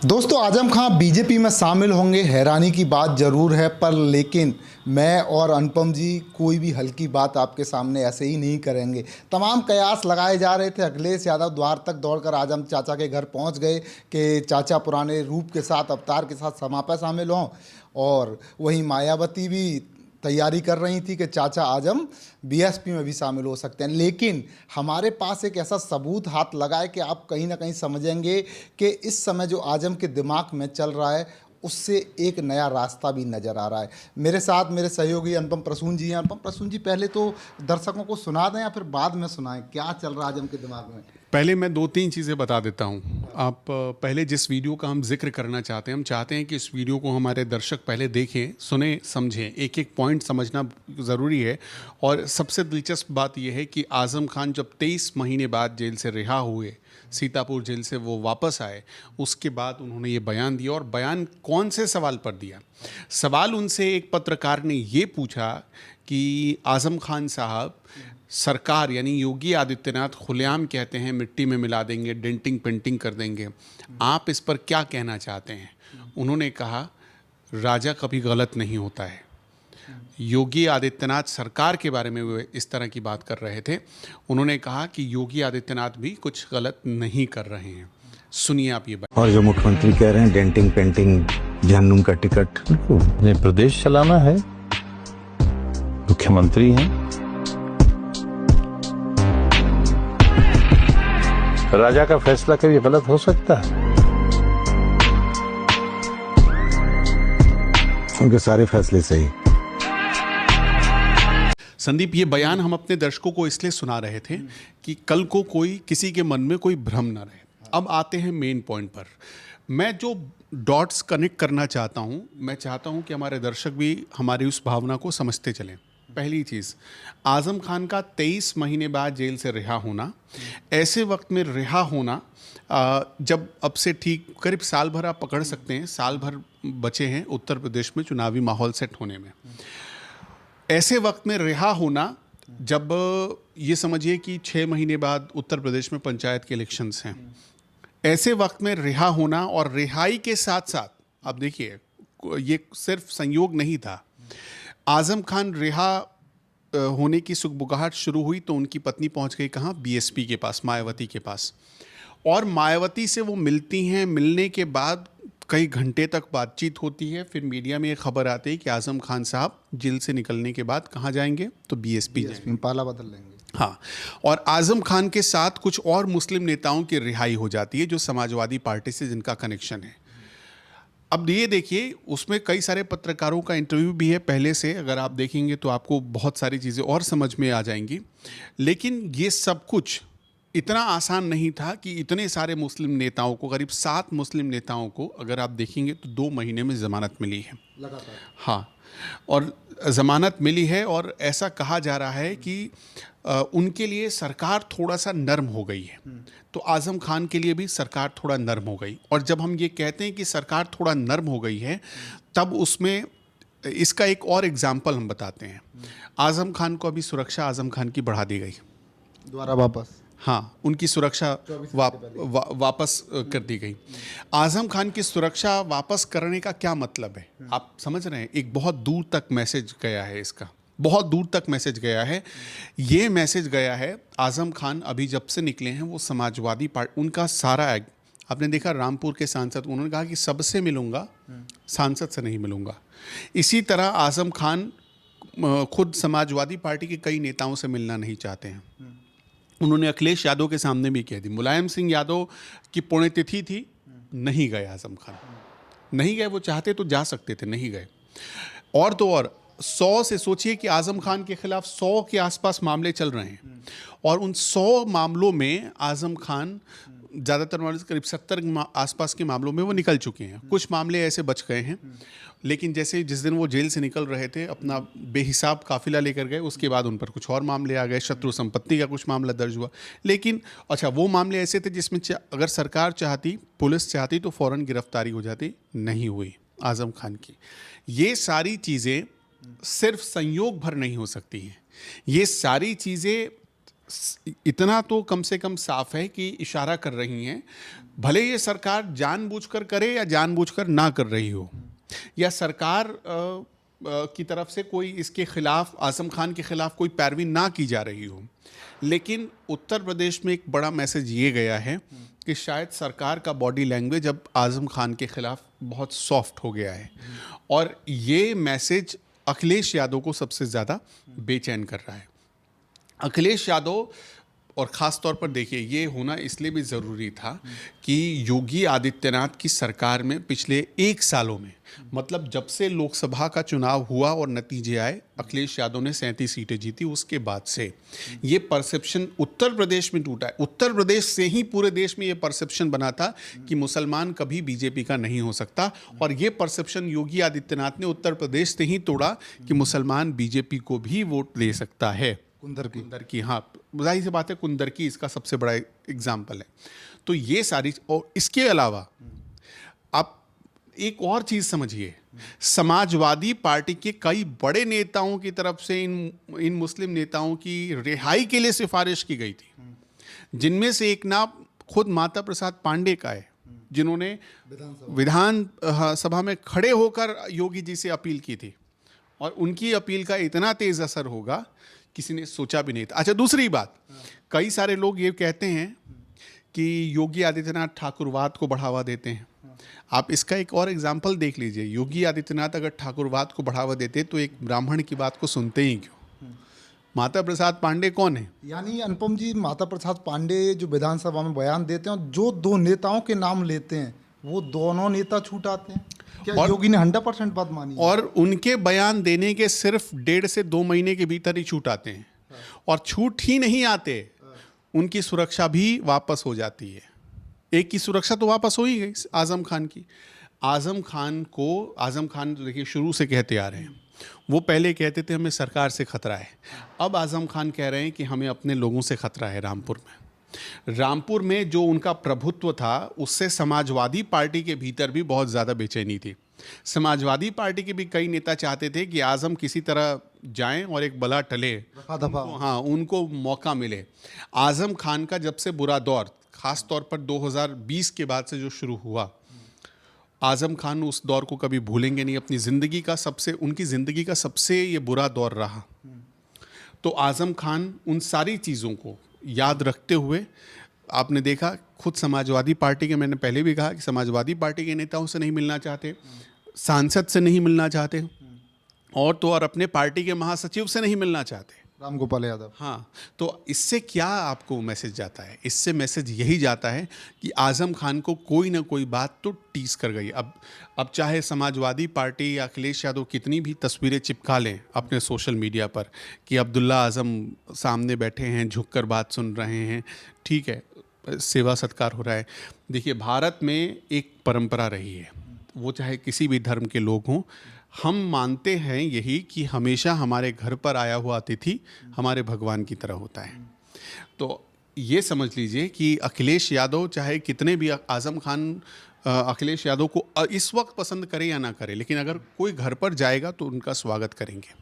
दोस्तों आजम खान बीजेपी में शामिल होंगे, हैरानी की बात ज़रूर है, पर लेकिन मैं और अनुपम जी कोई भी हल्की बात आपके सामने ऐसे ही नहीं करेंगे। तमाम कयास लगाए जा रहे थे। अखिलेश यादव द्वार तक दौड़कर आजम चाचा के घर पहुंच गए कि चाचा पुराने रूप के साथ, अवतार के साथ सभा पर शामिल हों। और वहीं मायावती भी तैयारी कर रही थी कि चाचा आजम बीएसपी में भी शामिल हो सकते हैं। लेकिन हमारे पास एक ऐसा सबूत हाथ लगा है कि आप कहीं ना कहीं समझेंगे कि इस समय जो आजम के दिमाग में चल रहा है उससे एक नया रास्ता भी नज़र आ रहा है। मेरे साथ मेरे सहयोगी अनुपम प्रसून जी हैं। अनुपम प्रसून जी, पहले तो दर्शकों को सुना दें या फिर बाद में सुनाएं, क्या चल रहा है आजम के दिमाग में? पहले मैं दो तीन चीज़ें बता देता हूँ। आप पहले जिस वीडियो का हम जिक्र करना चाहते हैं, हम चाहते हैं कि इस वीडियो को हमारे दर्शक पहले देखें, सुने, समझें। एक एक पॉइंट समझना ज़रूरी है। और सबसे दिलचस्प बात यह है कि आज़म खान जब 23 महीने बाद जेल से रिहा हुए, सीतापुर जेल से वो वापस आए, उसके बाद उन्होंने ये बयान दिया। और बयान कौन से सवाल पर दिया? सवाल उनसे एक पत्रकार ने ये पूछा कि आज़म खान साहब, सरकार यानी योगी आदित्यनाथ खुलेआम कहते हैं मिट्टी में मिला देंगे, डेंटिंग पेंटिंग कर देंगे, आप इस पर क्या कहना चाहते हैं? उन्होंने कहा, राजा कभी गलत नहीं होता है। योगी आदित्यनाथ सरकार के बारे में वो इस तरह की बात कर रहे थे। उन्होंने कहा कि योगी आदित्यनाथ भी कुछ गलत नहीं कर रहे हैं। सुनिए आप ये बात। और जो मुख्यमंत्री कह रहे हैं डेंटिंग पेंटिंग, जहन्नुम का टिकट, ने प्रदेश चलाना है, मुख्यमंत्री हैं। राजा का फैसला कभी गलत हो सकता है? उनके सारे फैसले सही। संदीप, ये बयान हम अपने दर्शकों को इसलिए सुना रहे थे कि कल को कोई किसी के मन में कोई भ्रम ना रहे। अब आते हैं मेन पॉइंट पर। मैं जो डॉट्स कनेक्ट करना चाहता हूँ, मैं चाहता हूँ कि हमारे दर्शक भी हमारी उस भावना को समझते चलें। पहली चीज़, आज़म खान का 23 महीने बाद जेल से रिहा होना, ऐसे वक्त में रिहा होना जब अब से ठीक करीब साल भर आप पकड़ सकते हैं, साल भर बचे हैं उत्तर प्रदेश में चुनावी माहौल सेट होने में। ऐसे वक्त में रिहा होना, जब ये समझिए कि 6 महीने बाद उत्तर प्रदेश में पंचायत के इलेक्शंस हैं, ऐसे वक्त में रिहा होना और रिहाई के साथ साथ, अब देखिए ये सिर्फ संयोग नहीं था। आज़म खान रिहा होने की सुगबुगाहट शुरू हुई तो उनकी पत्नी पहुंच गई कहाँ? बीएसपी के पास, मायावती के पास। और मायावती से वो मिलती हैं। मिलने के बाद कई घंटे तक बातचीत होती है। फिर मीडिया में एक खबर आती है कि आज़म खान साहब जेल से निकलने के बाद कहाँ जाएंगे? तो बीएसपी जाएंगे, पाला बदल लेंगे। हाँ। और आज़म खान के साथ कुछ और मुस्लिम नेताओं की रिहाई हो जाती है जो समाजवादी पार्टी से जिनका कनेक्शन है। अब ये देखिए, उसमें कई सारे पत्रकारों का इंटरव्यू भी है पहले से। अगर आप देखेंगे तो आपको बहुत सारी चीज़ें और समझ में आ जाएंगी। लेकिन ये सब कुछ इतना आसान नहीं था कि इतने सारे मुस्लिम नेताओं को, करीब 7 मुस्लिम नेताओं को, अगर आप देखेंगे तो 2 महीने में ज़मानत मिली है लगातार। हाँ, और ज़मानत मिली है। और ऐसा कहा जा रहा है कि उनके लिए सरकार थोड़ा सा नर्म हो गई है। तो आज़म खान के लिए भी सरकार थोड़ा नर्म हो गई। और जब हम ये कहते हैं कि सरकार थोड़ा नर्म हो गई है, तब उसमें इसका एक और एग्जाम्पल हम बताते हैं। आज़म खान को अभी सुरक्षा आज़म खान की बढ़ा दी गई दोबारा वापस। हाँ, उनकी सुरक्षा वापस कर दी गई। आज़म खान की सुरक्षा वापस करने का क्या मतलब है? आप समझ रहे हैं? एक बहुत दूर तक मैसेज गया है इसका, बहुत दूर तक मैसेज गया है। ये मैसेज गया है, आज़म खान अभी जब से निकले हैं वो समाजवादी पार्टी, उनका सारा आपने देखा, रामपुर के सांसद, उन्होंने कहा कि सबसे मिलूंगा, सांसद से नहीं मिलूंगा। इसी तरह आज़म खान खुद समाजवादी पार्टी के कई नेताओं से मिलना नहीं चाहते हैं। उन्होंने अखिलेश यादव के सामने भी कह दी। मुलायम सिंह यादव की पुण्यतिथि थी, नहीं गए आज़म खान, नहीं गए। वो चाहते तो जा सकते थे, नहीं गए। और तो और 100 से सोचिए कि आज़म खान के खिलाफ 100 के आसपास मामले चल रहे हैं। और उन 100 मामलों में आज़म खान ज़्यादातर मामले, करीब 70 आसपास के मामलों में वो निकल चुके हैं। कुछ मामले ऐसे बच गए हैं। लेकिन जैसे जिस दिन वो जेल से निकल रहे थे, अपना बेहिसाब काफिला लेकर गए, उसके बाद उन पर कुछ और मामले आ गए। शत्रु संपत्ति का कुछ मामला दर्ज हुआ। लेकिन अच्छा, वो मामले ऐसे थे जिसमें अगर सरकार चाहती, पुलिस चाहती तो फ़ौरन गिरफ्तारी हो जाती, नहीं हुई आज़म खान की। ये सारी चीज़ें सिर्फ संयोग भर नहीं हो सकती हैं। ये सारी चीज़ें इतना तो कम से कम साफ है कि इशारा कर रही हैं, भले ये सरकार जानबूझकर करे या जानबूझकर ना कर रही हो, या सरकार की तरफ से कोई इसके खिलाफ, आजम खान के खिलाफ कोई पैरवी ना की जा रही हो, लेकिन उत्तर प्रदेश में एक बड़ा मैसेज ये गया है कि शायद सरकार का बॉडी लैंग्वेज अब आजम खान के खिलाफ बहुत सॉफ्ट हो गया है, और ये मैसेज अखिलेश यादव को सबसे ज़्यादा बेचैन कर रहा है। अखिलेश यादव, और ख़ास तौर पर देखिए, ये होना इसलिए भी ज़रूरी था कि योगी आदित्यनाथ की सरकार में पिछले 1 सालों में, मतलब जब से लोकसभा का चुनाव हुआ और नतीजे आए, अखिलेश यादव ने 37 सीटें जीती, उसके बाद से ये परसेप्शन उत्तर प्रदेश में टूटा है। उत्तर प्रदेश से ही पूरे देश में ये परसेप्शन बना था कि मुसलमान कभी बीजेपी का नहीं हो सकता, और ये परसेप्शन योगी आदित्यनाथ ने उत्तर प्रदेश से ही तोड़ा कि मुसलमान बीजेपी को भी वोट दे सकता है। कुंदर की, हाँ, जाहिर सी बात है, कुंदर की इसका सबसे बड़ा एग्जाम्पल है। तो ये सारी, और इसके अलावा आप एक और चीज़ समझिए, समाजवादी पार्टी के कई बड़े नेताओं की तरफ से इन मुस्लिम नेताओं की रिहाई के लिए सिफारिश की गई थी, जिनमें से एक नाम खुद माता प्रसाद पांडे का है, जिन्होंने विधान सभा में खड़े होकर योगी जी से अपील की थी, और उनकी अपील का इतना तेज असर होगा किसी ने सोचा भी नहीं था। अच्छा, दूसरी बात, कई सारे लोग ये कहते हैं कि योगी आदित्यनाथ ठाकुरवाद को बढ़ावा देते हैं। आप इसका एक और एग्जाम्पल देख लीजिए, योगी आदित्यनाथ अगर ठाकुरवाद को बढ़ावा देते तो एक ब्राह्मण की बात को सुनते ही क्यों? माता प्रसाद पांडे कौन है? यानी अनुपम जी, माता प्रसाद पांडे जो विधानसभा में बयान देते हैं और जो 2 नेताओं के नाम लेते हैं, वो दोनों नेता छूट आते हैं। क्या योगी ने 100% बात मानी? और उनके बयान देने के सिर्फ 1.5 से 2 महीने के भीतर ही छूट आते हैं, और छूट ही नहीं आते, उनकी सुरक्षा भी वापस हो जाती है। एक की सुरक्षा तो वापस हो ही गई, आजम खान की। आजम खान देखिए शुरू से कहते आ रहे हैं, वो पहले कहते थे हमें सरकार से खतरा है, अब आजम खान कह रहे हैं कि हमें अपने लोगों से खतरा है। रामपुर में जो उनका प्रभुत्व था, उससे समाजवादी पार्टी के भीतर भी बहुत ज़्यादा बेचैनी थी। समाजवादी पार्टी के भी कई नेता चाहते थे कि आजम किसी तरह जाएं और एक बला टले, उनको मौका मिले। आजम खान का जब से बुरा दौर, ख़ास तौर पर 2020 के बाद से जो शुरू हुआ, आजम खान उस दौर को कभी भूलेंगे नहीं। उनकी ज़िंदगी का सबसे ये बुरा दौर रहा। तो आजम खान उन सारी चीज़ों को याद रखते हुए, आपने देखा खुद समाजवादी पार्टी के, मैंने पहले भी कहा कि समाजवादी पार्टी के नेताओं से नहीं मिलना चाहते, सांसद से नहीं मिलना चाहते, और तो और अपने पार्टी के महासचिव से नहीं मिलना चाहते, रामगोपाल यादव। हाँ, तो इससे क्या आपको मैसेज जाता है? इससे मैसेज यही जाता है कि आजम खान को कोई ना कोई बात तो टीस कर गई। अब चाहे समाजवादी पार्टी या अखिलेश यादव कितनी भी तस्वीरें चिपका लें अपने सोशल मीडिया पर कि अब्दुल्ला आजम सामने बैठे हैं, झुककर बात सुन रहे हैं, ठीक है, सेवा सत्कार हो रहा है। देखिए, भारत में एक परंपरा रही है, वो चाहे किसी भी धर्म के लोग हों, हम मानते हैं यही कि हमेशा हमारे घर पर आया हुआ अतिथि हमारे भगवान की तरह होता है। तो ये समझ लीजिए कि अखिलेश यादव चाहे कितने भी, आजम खान अखिलेश यादव को इस वक्त पसंद करे या ना करे, लेकिन अगर कोई घर पर जाएगा तो उनका स्वागत करेंगे।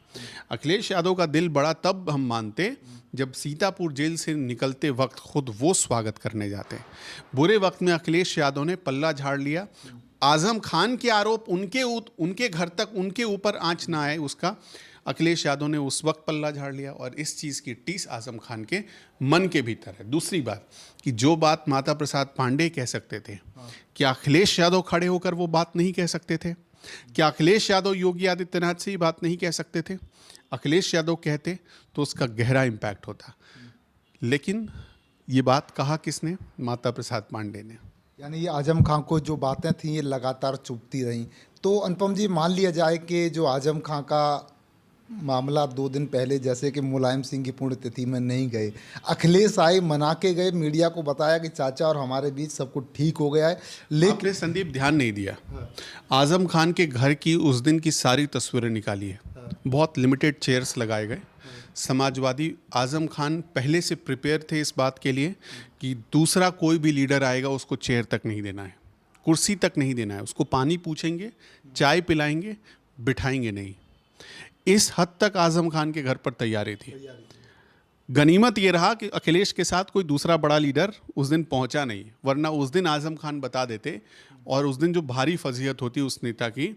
अखिलेश यादव का दिल बड़ा तब हम मानते जब सीतापुर जेल से निकलते वक्त खुद वो स्वागत करने जाते। बुरे वक्त में अखिलेश यादव ने पल्ला झाड़ लिया। आजम खान के आरोप उनके घर तक, उनके ऊपर आंच ना आए, उसका अखिलेश यादव ने उस वक्त पल्ला झाड़ लिया, और इस चीज़ की टीस आजम खान के मन के भीतर है। दूसरी बात कि जो बात माता प्रसाद पांडे कह सकते थे, क्या अखिलेश यादव खड़े होकर वो बात नहीं कह सकते थे? क्या अखिलेश यादव योगी आदित्यनाथ से ही बात नहीं कह सकते थे? अखिलेश यादव कहते तो उसका गहरा इम्पैक्ट होता, लेकिन ये बात कहा किसने? माता प्रसाद पांडे ने। यानी ये आजम खान को जो बातें थी ये लगातार चुभती रहीं। तो अनुपम जी, मान लिया जाए कि जो आजम खान का मामला 2 दिन पहले, जैसे कि मुलायम सिंह की पुण्यतिथि में नहीं गए, अखिलेश आए, मना के गए, मीडिया को बताया कि चाचा और हमारे बीच सब कुछ ठीक हो गया है, लेकिन आपने संदीप ध्यान नहीं दिया। आजम खान के घर की उस दिन की सारी तस्वीरें निकाली है, बहुत लिमिटेड चेयर्स लगाए गए। समाजवादी, आजम खान पहले से प्रिपेयर थे इस बात के लिए कि दूसरा कोई भी लीडर आएगा उसको चेयर तक नहीं देना है, कुर्सी तक नहीं देना है, उसको पानी पूछेंगे, चाय पिलाएंगे, बिठाएंगे नहीं। इस हद तक आजम खान के घर पर तैयारी थी। गनीमत ये रहा कि अखिलेश के साथ कोई दूसरा बड़ा लीडर उस दिन पहुंचा नहीं, वरना उस दिन आजम खान बता देते और उस दिन जो भारी फजीहत होती उस नेता की,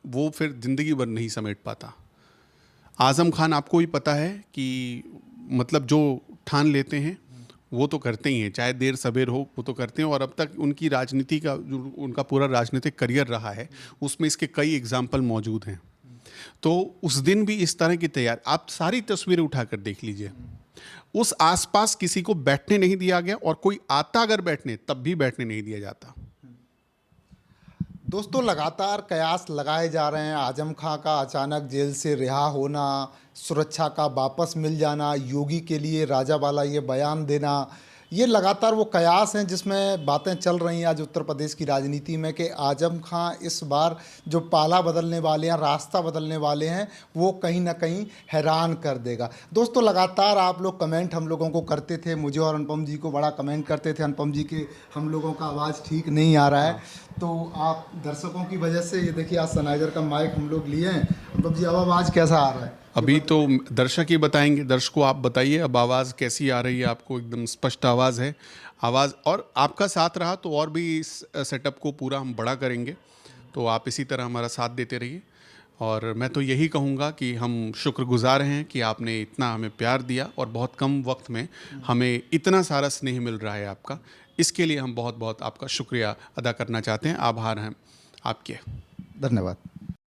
वो फिर ज़िंदगी भर नहीं समेट पाता। आजम खान आपको भी पता है कि मतलब जो ठान लेते हैं वो तो करते ही हैं, चाहे देर सवेर हो वो तो करते हैं। और अब तक उनकी राजनीति का जो उनका पूरा राजनीतिक करियर रहा है उसमें इसके कई एग्जाम्पल मौजूद हैं। तो उस दिन भी इस तरह की तैयार, आप सारी तस्वीरें उठाकर देख लीजिए, उस आसपास किसी को बैठने नहीं दिया गया, और कोई आता अगर बैठने तब भी बैठने नहीं दिया जाता। दोस्तों, लगातार कयास लगाए जा रहे हैं। आजम खां का अचानक जेल से रिहा होना, सुरक्षा का वापस मिल जाना, योगी के लिए राजा वाला ये बयान देना, ये लगातार वो कयास हैं जिसमें बातें चल रही हैं आज उत्तर प्रदेश की राजनीति में कि आजम खां इस बार जो पाला बदलने वाले हैं, रास्ता बदलने वाले हैं, वो कहीं ना कहीं हैरान कर देगा। दोस्तों, लगातार आप लोग कमेंट हम लोगों को करते थे, मुझे और अनुपम जी को बड़ा कमेंट करते थे, अनुपम जी के हम लोगों का आवाज़ ठीक नहीं आ रहा है। तो आप दर्शकों की वजह से ये देखिए, आज सनाइजर का माइक हम लोग लिए हैं। अनुपम जी, अब आवाज़ कैसा आ रहा है? अभी तो दर्शक ही बताएंगे। दर्शकों, आप बताइए अब आवाज़ कैसी आ रही है आपको? एकदम स्पष्ट आवाज़ है आवाज़, और आपका साथ रहा तो और भी इस सेटअप को पूरा हम बड़ा करेंगे। तो आप इसी तरह हमारा साथ देते रहिए, और मैं तो यही कहूँगा कि हम शुक्रगुजार हैं कि आपने इतना हमें प्यार दिया और बहुत कम वक्त में हमें इतना सारा स्नेह मिल रहा है आपका। इसके लिए हम बहुत बहुत आपका शुक्रिया अदा करना चाहते हैं। आभार हैं आपके। धन्यवाद।